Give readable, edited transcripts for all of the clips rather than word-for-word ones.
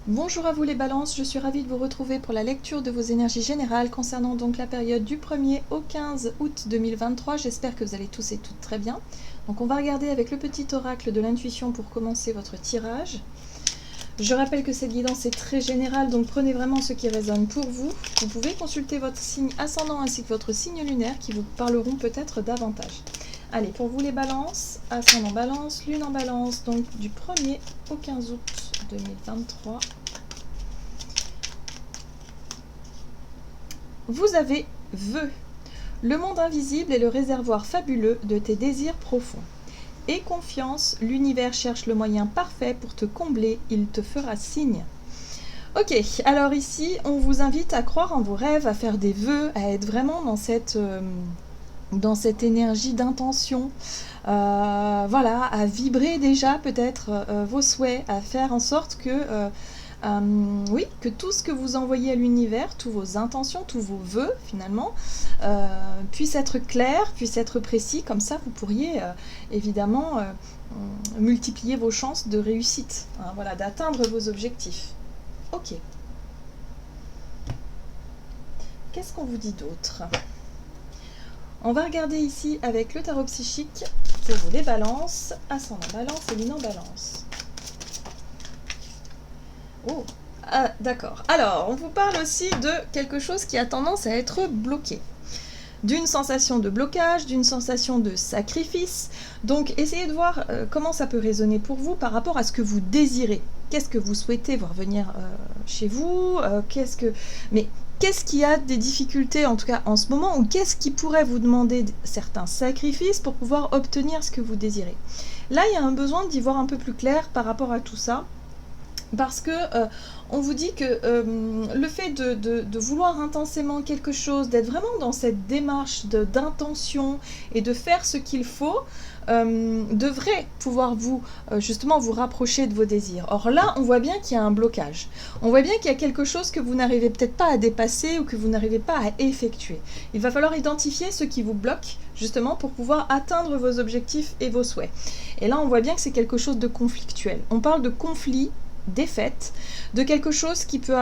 Bonjour à vous les balances, je suis ravie de vous retrouver pour la lecture de vos énergies générales concernant donc la période du 1er au 15 août 2023. J'espère que vous allez tous et toutes très bien. Donc on va regarder avec le petit oracle de l'intuition pour commencer votre tirage. Je rappelle que cette guidance est très générale, donc prenez vraiment ce qui résonne pour vous. Vous pouvez consulter votre signe ascendant ainsi que votre signe lunaire qui vous parleront peut-être davantage. Allez, pour vous les balances, ascendant balance, lune en balance, donc du 1er au 15 août 2023. Vous avez vœu. Le monde invisible est le réservoir fabuleux de tes désirs profonds. Aie confiance, l'univers cherche le moyen parfait pour te combler, il te fera signe. Ok, alors ici, on vous invite à croire en vos rêves, à faire des vœux, à être vraiment dans cette énergie d'intention. Voilà, à vibrer déjà peut-être vos souhaits, à faire en sorte que... oui, que tout ce que vous envoyez à l'univers, tous vos intentions, tous vos vœux finalement, puissent être clairs, puissent être précis, comme ça vous pourriez évidemment multiplier vos chances de réussite, hein, voilà, d'atteindre vos objectifs. Ok. Qu'est-ce qu'on vous dit d'autre ? On va regarder ici avec le tarot psychique pour vous les balances, ascendant balance et lune en balance. Oh, ah, d'accord. Alors, on vous parle aussi de quelque chose qui a tendance à être bloqué. D'une sensation de blocage, d'une sensation de sacrifice. Donc, essayez de voir comment ça peut résonner pour vous par rapport à ce que vous désirez. Qu'est-ce que vous souhaitez voir venir chez vous Mais qu'est-ce qui a des difficultés, en tout cas en ce moment, ou qu'est-ce qui pourrait vous demander certains sacrifices pour pouvoir obtenir ce que vous désirez? Là, il y a un besoin d'y voir un peu plus clair par rapport à tout ça. Parce que on vous dit que le fait de vouloir intensément quelque chose, d'être vraiment dans cette démarche d'intention et de faire ce qu'il faut, devrait pouvoir justement vous rapprocher de vos désirs. Or là, on voit bien qu'il y a un blocage. On voit bien qu'il y a quelque chose que vous n'arrivez peut-être pas à dépasser ou que vous n'arrivez pas à effectuer. Il va falloir identifier ce qui vous bloque, justement, pour pouvoir atteindre vos objectifs et vos souhaits. Et là, on voit bien que c'est quelque chose de conflictuel. On parle de conflit, défaite, de quelque chose qui peut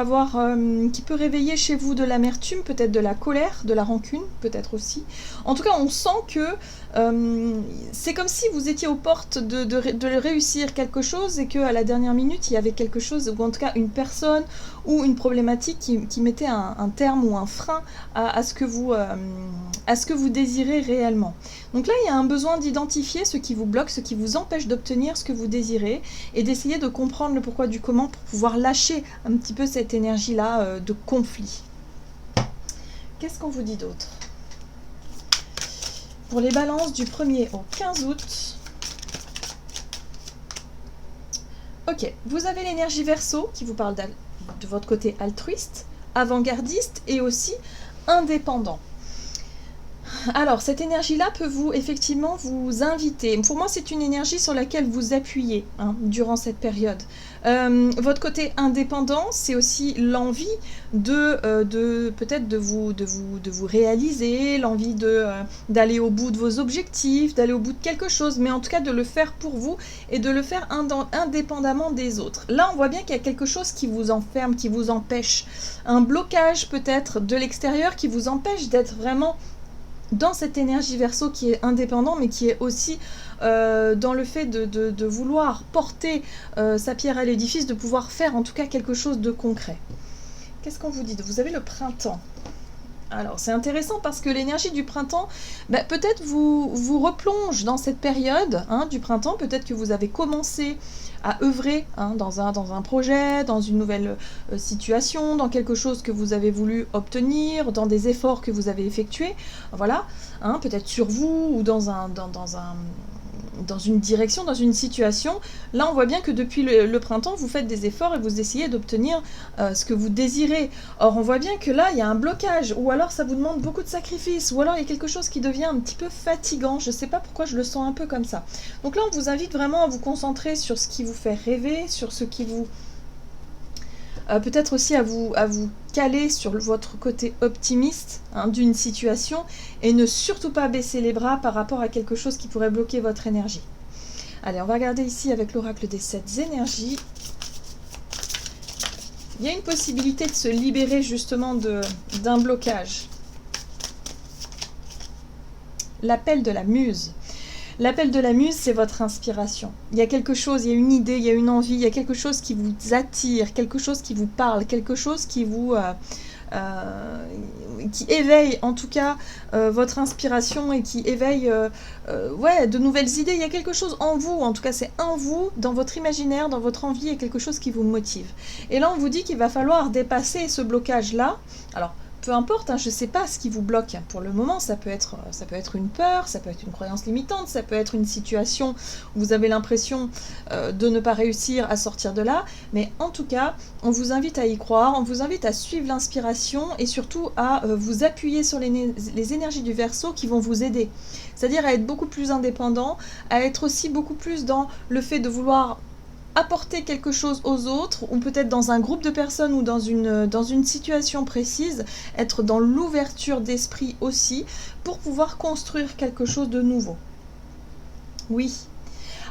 réveiller chez vous de l'amertume, peut-être de la colère, de la rancune, peut-être aussi. En tout cas, on sent que c'est comme si vous étiez aux portes de réussir quelque chose et qu'à la dernière minute, il y avait quelque chose, ou en tout cas une personne ou une problématique qui mettait un terme ou un frein à ce que vous désirez réellement. Donc là, il y a un besoin d'identifier ce qui vous bloque, ce qui vous empêche d'obtenir ce que vous désirez et d'essayer de comprendre le pourquoi du comment pour pouvoir lâcher un petit peu cette énergie-là de conflit. Qu'est-ce qu'on vous dit d'autre ? Pour les balances du 1er au 15 août, ok, vous avez l'énergie Verseau qui vous parle de votre côté altruiste, avant-gardiste et aussi indépendant. Alors, cette énergie-là peut effectivement vous inviter. Pour moi, c'est une énergie sur laquelle vous appuyez durant cette période. Votre côté indépendant, c'est aussi l'envie peut-être de vous réaliser, l'envie d'aller au bout de vos objectifs, d'aller au bout de quelque chose, mais en tout cas de le faire pour vous et de le faire indépendamment des autres. Là, on voit bien qu'il y a quelque chose qui vous enferme, qui vous empêche. Un blocage peut-être de l'extérieur qui vous empêche d'être vraiment dans cette énergie Verseau qui est indépendant, mais qui est aussi dans le fait de vouloir porter sa pierre à l'édifice, de pouvoir faire en tout cas quelque chose de concret. Qu'est-ce qu'on vous dit ? Vous avez le printemps. Alors, c'est intéressant parce que l'énergie du printemps, peut-être vous replonge dans cette période du printemps. Peut-être que vous avez commencé à œuvrer dans un projet, dans une nouvelle situation, dans quelque chose que vous avez voulu obtenir, dans des efforts que vous avez effectués. Voilà, peut-être sur vous ou dans une direction, dans une situation. Là, on voit bien que depuis le printemps, vous faites des efforts et vous essayez d'obtenir ce que vous désirez. Or, on voit bien que là, il y a un blocage, ou alors ça vous demande beaucoup de sacrifices, ou alors il y a quelque chose qui devient un petit peu fatigant. Je ne sais pas pourquoi je le sens un peu comme ça. Donc là, on vous invite vraiment à vous concentrer sur ce qui vous fait rêver, sur ce qui vous... peut-être aussi à vous caler sur votre côté optimiste d'une situation et ne surtout pas baisser les bras par rapport à quelque chose qui pourrait bloquer votre énergie. Allez, on va regarder ici avec l'oracle des 7 énergies il y a une possibilité de se libérer justement d'un blocage. L'appel de la muse. L'appel de la muse, c'est votre inspiration. Il y a quelque chose, il y a une idée, il y a une envie, il y a quelque chose qui vous attire, quelque chose qui vous parle, quelque chose qui vous... qui éveille en tout cas votre inspiration et qui éveille ouais, de nouvelles idées. Il y a quelque chose en vous, en tout cas c'est en vous, dans votre imaginaire, dans votre envie, il y a quelque chose qui vous motive. Et là on vous dit qu'il va falloir dépasser ce blocage-là. Alors peu importe, hein, je ne sais pas ce qui vous bloque. Pour le moment, ça peut être une peur, ça peut être une croyance limitante, ça peut être une situation où vous avez l'impression de ne pas réussir à sortir de là. Mais en tout cas, on vous invite à y croire, on vous invite à suivre l'inspiration et surtout à vous appuyer sur les énergies du Verseau qui vont vous aider. C'est-à-dire à être beaucoup plus indépendant, à être aussi beaucoup plus dans le fait de vouloir apporter quelque chose aux autres, ou peut-être dans un groupe de personnes ou dans une situation précise, être dans l'ouverture d'esprit aussi, pour pouvoir construire quelque chose de nouveau. Oui.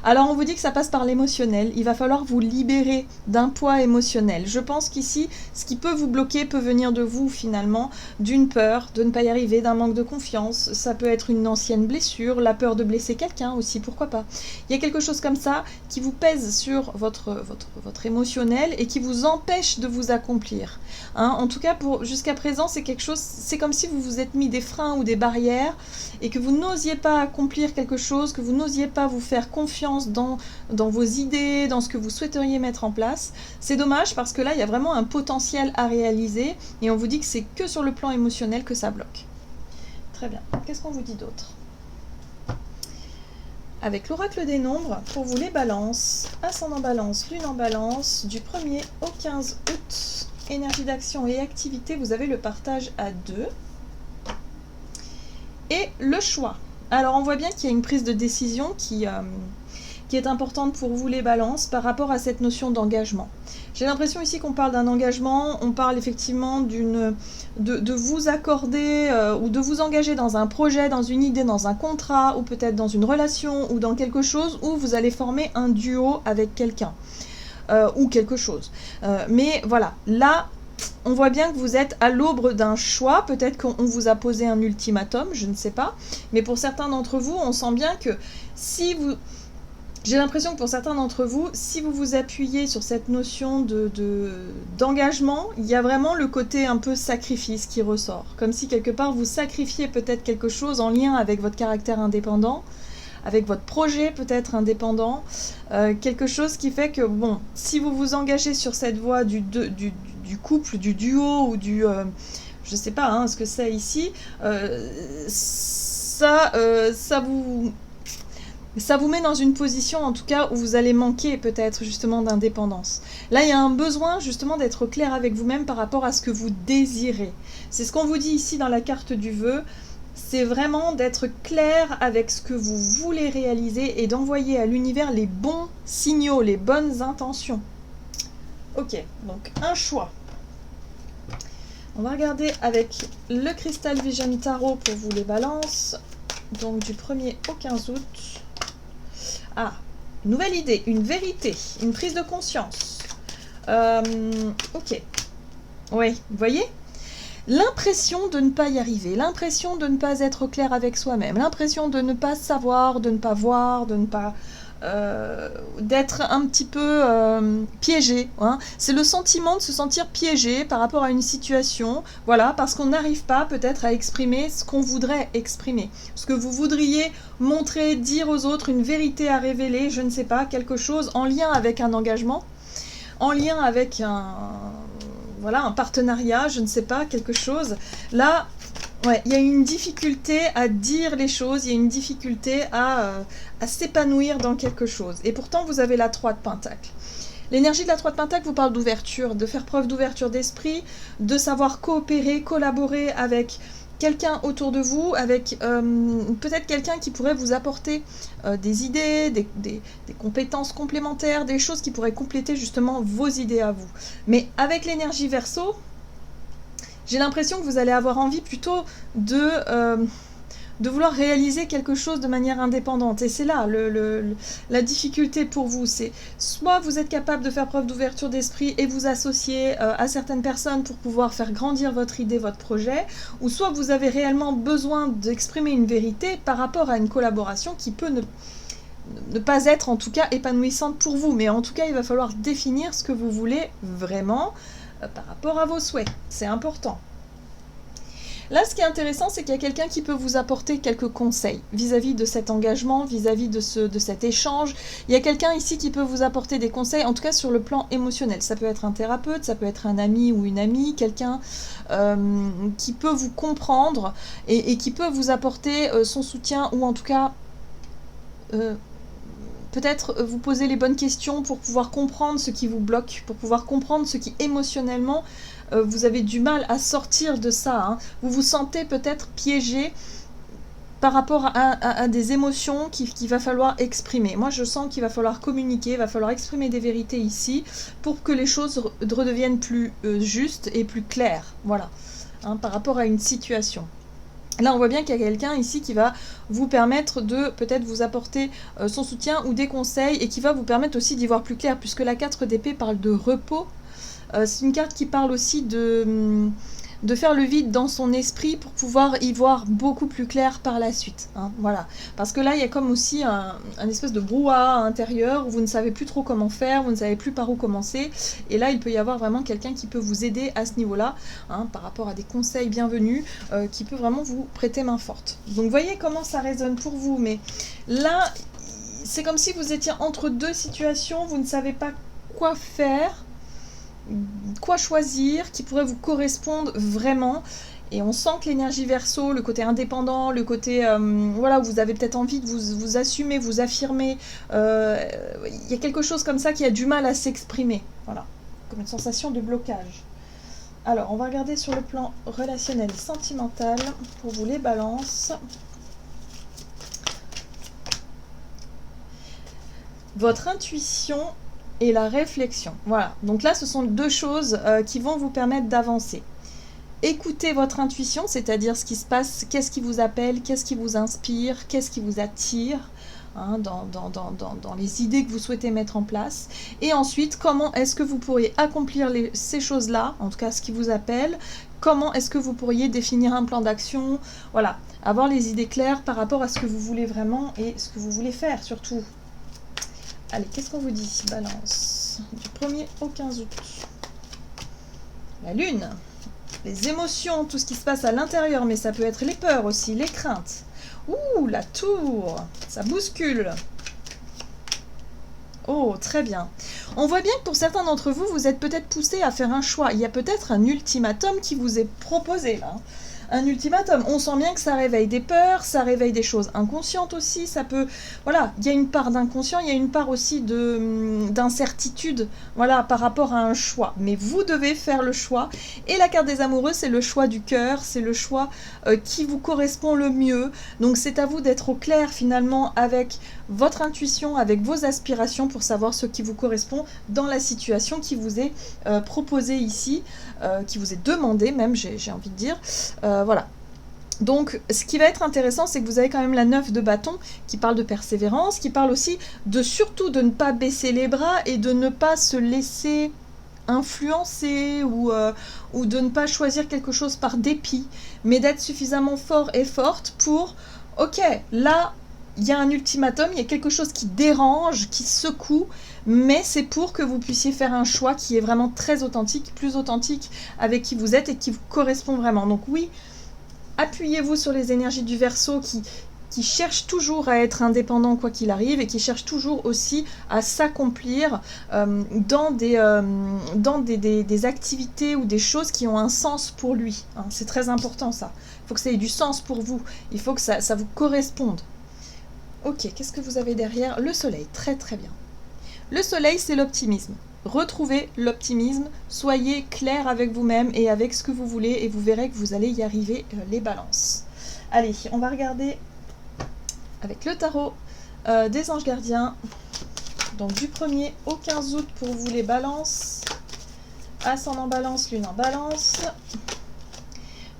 Alors on vous dit que ça passe par l'émotionnel, il va falloir vous libérer d'un poids émotionnel. Je pense qu'ici, ce qui peut vous bloquer peut venir de vous finalement, d'une peur de ne pas y arriver, d'un manque de confiance, ça peut être une ancienne blessure, la peur de blesser quelqu'un aussi, pourquoi pas. Il y a quelque chose comme ça qui vous pèse sur votre émotionnel et qui vous empêche de vous accomplir. Hein, en tout cas, jusqu'à présent, c'est quelque chose, c'est comme si vous vous êtes mis des freins ou des barrières et que vous n'osiez pas accomplir quelque chose, que vous n'osiez pas vous faire confiance dans vos idées, dans ce que vous souhaiteriez mettre en place. C'est dommage parce que là, il y a vraiment un potentiel à réaliser et on vous dit que c'est que sur le plan émotionnel que ça bloque. Très bien. Qu'est-ce qu'on vous dit d'autre? Avec l'oracle des nombres, pour vous les balances, ascendant balance, lune en balance, du 1er au 15 août, énergie d'action et activité, vous avez le partage à 2. Et le choix. Alors on voit bien qu'il y a une prise de décision qui est importante pour vous les balances par rapport à cette notion d'engagement. J'ai l'impression ici qu'on parle d'un engagement, on parle effectivement de vous accorder ou de vous engager dans un projet, dans une idée, dans un contrat ou peut-être dans une relation ou dans quelque chose où vous allez former un duo avec quelqu'un ou quelque chose. Mais voilà, là on voit bien que vous êtes à l'aube d'un choix, peut-être qu'on vous a posé un ultimatum, je ne sais pas, mais pour certains d'entre vous, on sent bien que si vous... J'ai l'impression que pour certains d'entre vous, si vous vous appuyez sur cette notion d'engagement, il y a vraiment le côté un peu sacrifice qui ressort. Comme si quelque part vous sacrifiez peut-être quelque chose en lien avec votre caractère indépendant, avec votre projet peut-être indépendant, quelque chose qui fait que, bon, si vous vous engagez sur cette voie du couple, du duo ou du... je sais pas hein, ce que c'est ici, ça vous met dans une position en tout cas où vous allez manquer peut-être justement d'indépendance. Là il y a un besoin justement d'être clair avec vous-même par rapport à ce que vous désirez. C'est ce qu'on vous dit ici dans la carte du vœu, c'est vraiment d'être clair avec ce que vous voulez réaliser et d'envoyer à l'univers les bons signaux, les bonnes intentions. Ok, donc un choix. On va regarder avec le Crystal Vision Tarot pour vous les balances, donc du 1er au 15 août. Ah, nouvelle idée, une vérité, une prise de conscience. Ok. Oui, vous voyez? L'impression de ne pas y arriver, l'impression de ne pas être clair avec soi-même, l'impression de ne pas savoir, de ne pas voir, de ne pas... d'être un petit peu piégé. Hein. C'est le sentiment de se sentir piégé par rapport à une situation, voilà, parce qu'on n'arrive pas peut-être à exprimer ce qu'on voudrait exprimer. Ce que vous voudriez montrer, dire aux autres, une vérité à révéler, je ne sais pas, quelque chose en lien avec un engagement, en lien avec un partenariat, je ne sais pas, quelque chose. Là, ouais, il y a une difficulté à dire les choses, il y a une difficulté à s'épanouir dans quelque chose. Et pourtant, vous avez la 3 de Pentacle. L'énergie de la 3 de Pentacle vous parle d'ouverture, de faire preuve d'ouverture d'esprit, de savoir coopérer, collaborer avec quelqu'un autour de vous, avec peut-être quelqu'un qui pourrait vous apporter des idées, des compétences complémentaires, des choses qui pourraient compléter justement vos idées à vous. Mais avec l'énergie Verseau, j'ai l'impression que vous allez avoir envie plutôt de de vouloir réaliser quelque chose de manière indépendante. Et c'est là la difficulté pour vous. C'est soit vous êtes capable de faire preuve d'ouverture d'esprit et vous associer à certaines personnes pour pouvoir faire grandir votre idée, votre projet, ou soit vous avez réellement besoin d'exprimer une vérité par rapport à une collaboration qui peut ne pas être en tout cas épanouissante pour vous. Mais en tout cas, il va falloir définir ce que vous voulez vraiment par rapport à vos souhaits. C'est important. Là, ce qui est intéressant, c'est qu'il y a quelqu'un qui peut vous apporter quelques conseils vis-à-vis de cet engagement, vis-à-vis de cet échange. Il y a quelqu'un ici qui peut vous apporter des conseils, en tout cas sur le plan émotionnel. Ça peut être un thérapeute, ça peut être un ami ou une amie, quelqu'un qui peut vous comprendre et qui peut vous apporter son soutien, ou en tout cas peut-être vous poser les bonnes questions pour pouvoir comprendre ce qui vous bloque, pour pouvoir comprendre ce qui émotionnellement vous avez du mal à sortir de ça. Hein. Vous vous sentez peut-être piégé par rapport à des émotions qu'il va falloir exprimer. Moi, je sens qu'il va falloir communiquer, il va falloir exprimer des vérités ici pour que les choses redeviennent plus justes et plus claires. Voilà, hein, par rapport à une situation. Là, on voit bien qu'il y a quelqu'un ici qui va vous permettre de peut-être vous apporter son soutien ou des conseils et qui va vous permettre aussi d'y voir plus clair, puisque la 4 d'épée parle de repos. C'est une carte qui parle aussi de faire le vide dans son esprit pour pouvoir y voir beaucoup plus clair par la suite. Hein, voilà. Parce que là, il y a comme aussi un espèce de brouhaha intérieur où vous ne savez plus trop comment faire, vous ne savez plus par où commencer. Et là, il peut y avoir vraiment quelqu'un qui peut vous aider à ce niveau-là, hein, par rapport à des conseils bienvenus, qui peut vraiment vous prêter main forte. Donc, voyez comment ça résonne pour vous. Mais là, c'est comme si vous étiez entre deux situations, vous ne savez pas quoi faire, quoi choisir, qui pourrait vous correspondre vraiment. Et on sent que l'énergie Verseau, le côté indépendant, le côté voilà, vous avez peut-être envie de vous assumer, vous affirmer, il y a quelque chose comme ça qui a du mal à s'exprimer, voilà, comme une sensation de blocage. Alors on va regarder sur le plan relationnel et sentimental pour vous les balances. Votre intuition et la réflexion. Voilà, donc là ce sont deux choses qui vont vous permettre d'avancer. Écoutez votre intuition, c'est-à-dire ce qui se passe, qu'est-ce qui vous appelle, qu'est-ce qui vous inspire, qu'est-ce qui vous attire, hein, dans les idées que vous souhaitez mettre en place. Et ensuite, comment est-ce que vous pourriez accomplir ces choses-là, en tout cas ce qui vous appelle, comment est-ce que vous pourriez définir un plan d'action, voilà, avoir les idées claires par rapport à ce que vous voulez vraiment et ce que vous voulez faire surtout. Allez, qu'est-ce qu'on vous dit, Balance, du 1er au 15 août. La Lune, les émotions, tout ce qui se passe à l'intérieur, mais ça peut être les peurs aussi, les craintes. Ouh, la Tour, ça bouscule. Oh, très bien. On voit bien que pour certains d'entre vous, vous êtes peut-être poussé à faire un choix. Il y a peut-être un ultimatum qui vous est proposé, là. Un ultimatum. On sent bien que ça réveille des peurs, ça réveille des choses inconscientes aussi, ça peut... Voilà, il y a une part d'inconscient, il y a une part aussi d'incertitude, voilà, par rapport à un choix. Mais vous devez faire le choix. Et la carte des amoureux, c'est le choix du cœur, c'est le choix qui vous correspond le mieux. Donc c'est à vous d'être au clair finalement avec votre intuition, avec vos aspirations pour savoir ce qui vous correspond dans la situation qui vous est proposée ici, qui vous est demandée même, j'ai envie de dire. Voilà. Donc, ce qui va être intéressant, c'est que vous avez quand même la 9 de bâton qui parle de persévérance, qui parle aussi de surtout de ne pas baisser les bras et de ne pas se laisser influencer ou de ne pas choisir quelque chose par dépit, mais d'être suffisamment fort et forte pour, ok, là, il y a un ultimatum, il y a quelque chose qui dérange, qui secoue, mais c'est pour que vous puissiez faire un choix qui est vraiment très authentique, plus authentique avec qui vous êtes et qui vous correspond vraiment. Donc oui, appuyez-vous sur les énergies du Verseau qui cherchent toujours à être indépendant quoi qu'il arrive et qui cherchent toujours aussi à s'accomplir dans des activités ou des choses qui ont un sens pour lui. Hein, c'est très important ça. Il faut que ça ait du sens pour vous. Il faut que ça vous corresponde. Ok, qu'est-ce que vous avez derrière? Le soleil, très très bien. Le soleil, c'est l'optimisme. Retrouvez l'optimisme, soyez clair avec vous-même et avec ce que vous voulez et vous verrez que vous allez y arriver, les balances. Allez, on va regarder avec le tarot des anges gardiens. Donc du 1er au 15 août pour vous les balances. Ascendant balance, lune en balance.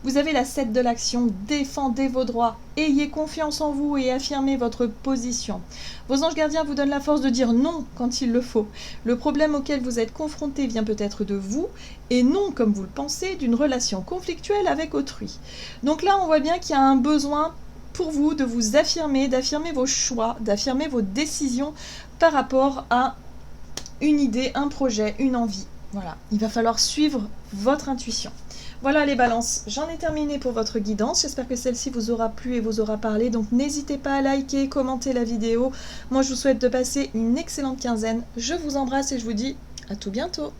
Vous avez la 7 de l'action, défendez vos droits, ayez confiance en vous et affirmez votre position. Vos anges gardiens vous donnent la force de dire non quand il le faut. Le problème auquel vous êtes confronté vient peut-être de vous, et non, comme vous le pensez, d'une relation conflictuelle avec autrui. Donc là, on voit bien qu'il y a un besoin pour vous de vous affirmer, d'affirmer vos choix, d'affirmer vos décisions par rapport à une idée, un projet, une envie. Voilà, il va falloir suivre votre intuition. Voilà les balances, j'en ai terminé pour votre guidance. J'espère que celle-ci vous aura plu et vous aura parlé. Donc n'hésitez pas à liker, commenter la vidéo. Moi je vous souhaite de passer une excellente quinzaine. Je vous embrasse et je vous dis à tout bientôt.